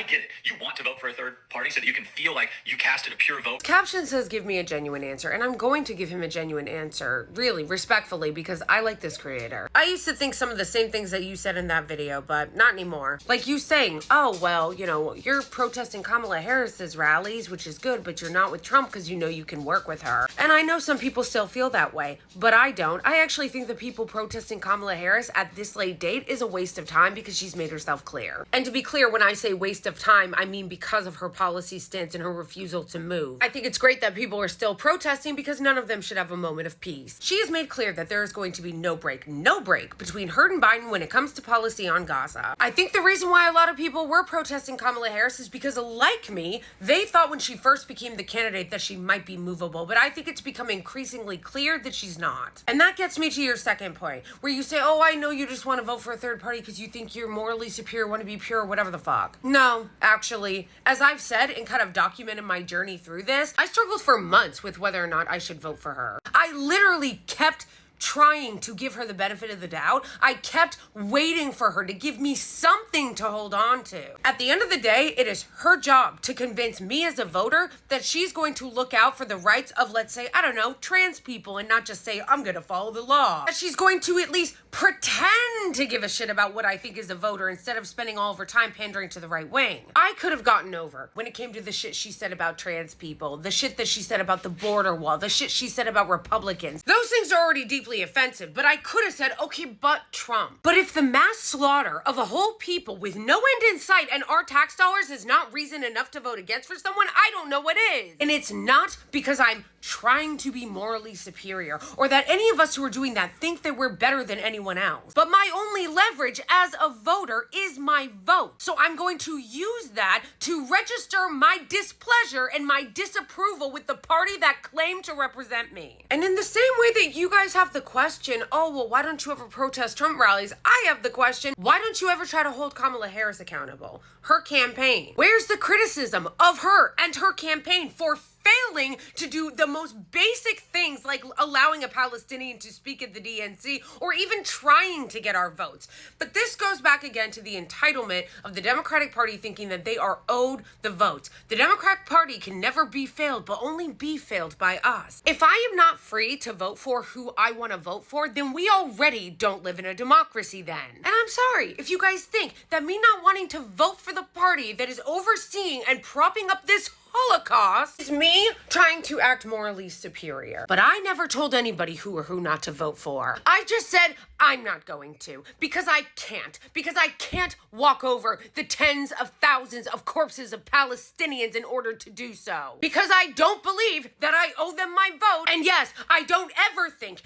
get it. You want to vote for a third party so that you can feel like you casted a pure vote. Caption says, give me a genuine answer. And I'm going to give him a genuine answer, really, respectfully, because I like this creator. I used to think some of the same things that you said in that video, but not anymore. Like you saying, oh, well, you know, you're protesting Kamala Harris's rallies, which is good, but you're not with Trump because you know you can work with her. And I know some people still feel that way, but I don't. I actually think the people protesting Kamala Harris at this late date is a waste of time because she's made herself clear. And to be clear, when I say waste of time, I mean because of her policy stance and her refusal to move. I think it's great that people are still protesting because none of them should have a moment of peace. She has made clear that there is going to be no break between her and Biden when it comes to policy on Gaza. I think the reason why a lot of people were protesting Kamala Harris is because, like me, they thought when she first became the candidate that she might be movable, but I think it's become increasingly clear that she's not. And that gets me to your second point, where you say, oh, I know you just want to vote for a third party because you think you're morally superior, want to be pure, whatever the fuck. No, actually, as I've said and kind of documented my journey through this, I struggled for months with whether or not I should vote for her. I literally kept trying to give her the benefit of the doubt. I kept waiting for her to give me something to hold on to. At the end of the day, it is her job to convince me as a voter that she's going to look out for the rights of, let's say, I don't know, trans people and not just say, I'm going to follow the law. That she's going to at least pretend to give a shit about what I think as a voter instead of spending all of her time pandering to the right wing. I could have gotten over when it came to the shit she said about trans people, the shit that she said about the border wall, the shit she said about Republicans. Those things are already deeply offensive, but I could have said, okay, but Trump. But if the mass slaughter of a whole people with no end in sight and our tax dollars is not reason enough to vote against for someone, I don't know what is. And it's not because I'm trying to be morally superior or that any of us who are doing that think that we're better than anyone else. But my only leverage as a voter is my vote. So I'm going to use that to register my displeasure and my disapproval with the party that claimed to represent me. And in the same way that you guys have the question, oh, well, why don't you ever protest Trump rallies? I have the question, why don't you ever try to hold Kamala Harris accountable? Her campaign. Where's the criticism of her and her campaign for failing to do the most basic things like allowing a Palestinian to speak at the DNC or even trying to get our votes? But this goes back again to the entitlement of the Democratic Party thinking that they are owed the votes. The Democratic Party can never be failed, but only be failed by us. If I am not free to vote for who I want to vote for, then we already don't live in a democracy then. And I'm sorry if you guys think that me not wanting to vote for the party that is overseeing and propping up this Holocaust is me trying to act morally superior. But I never told anybody who or who not to vote for. I just said I'm not going to because I can't. Because I can't walk over the tens of thousands of corpses of Palestinians in order to do so. Because I don't believe that I owe them my vote. And yes, I don't ever think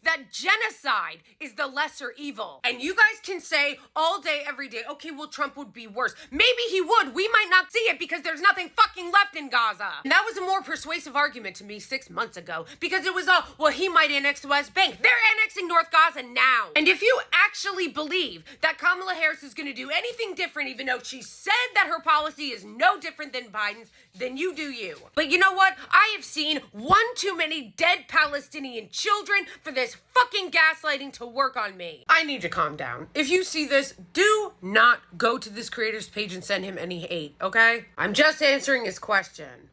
that genocide is the lesser evil. And you guys can say all day, every day, okay, well, Trump would be worse. Maybe he would. We might not see it because there's nothing fucking left in Gaza. And that was a more persuasive argument to me 6 months ago because it was well, he might annex the West Bank. They're annexing North Gaza now. And if you actually believe that Kamala Harris is going to do anything different, even though she said that her policy is no different than Biden's, then you do you. But you know what? I have seen one too many dead Palestinian children for this fucking gaslighting to work on me. I need to calm down. If you see this, do not go to this creator's page and send him any hate, okay? I'm just answering his question.